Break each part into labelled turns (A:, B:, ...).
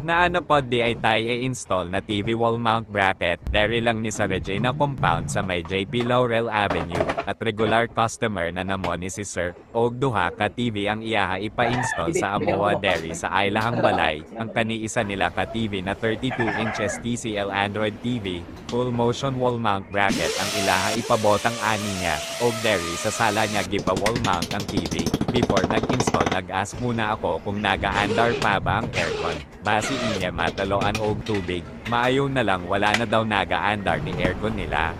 A: Na ano po di ay tayo i-install na TV wall mount bracket, dere lang ni sa Regina Compound sa may JP Laurel Avenue, at regular customer na namo ni si Sir, og duha ka TV ang iyaha ipa-install sa Amoa Dairy sa Ailahang Balay, ang kaniisa nila ka TV na 32 inches TCL Android TV, full motion wall mount bracket ang ilaha ipabotang ani niya, og dairy sa sala niya gipa wall mount ang TV. Before nag-install nag-ask muna ako kung naga-andar pa ba ang aircon. Basi inya mataloan og tubig, maayo na lang wala na daw naga-andar ni aircon nila.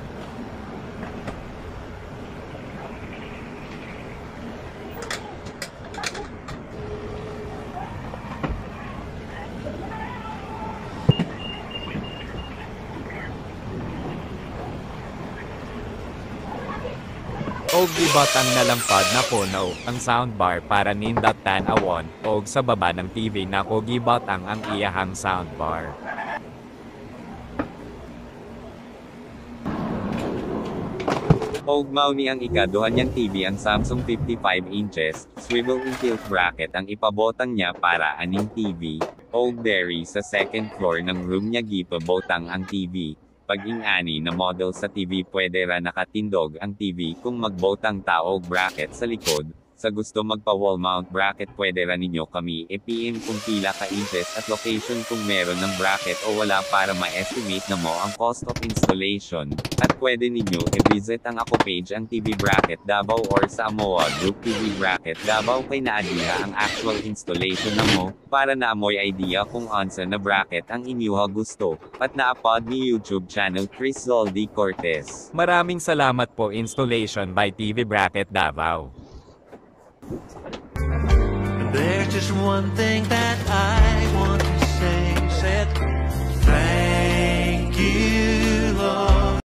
A: Og gibotang nalampad na puno ang soundbar para nindot tan-awon, og sa baba ng TV na ko gibotang ang iyahang soundbar. Og mao ni ang ikaduhan niyang TV ang Samsung 55 inches, swivel in tilt bracket ang ipabotang niya para aning TV, og dairy sa second floor ng room niya gipabotang ang TV. Pag-ingani na model sa TV pwede ra nakatindog ang TV kung magbotang tao bracket sa likod. Sa gusto magpa-wall mount bracket pwede ra ninyo kami i-PM kung pila ka inches at location kung meron ng bracket o wala para ma-estimate na mo ang cost of installation. At pwede ninyo i-visit ang ako page ang TV Bracket Davao or sa Amoa Group TV Bracket Davao kay naadiha ang actual installation na mo, para na amoy idea kung ansa na bracket ang inyuha gusto. At na-upload ni YouTube channel Chris Zoldi Cortez. Maraming salamat po installation by TV Bracket Davao.
B: There's just one thing that I want.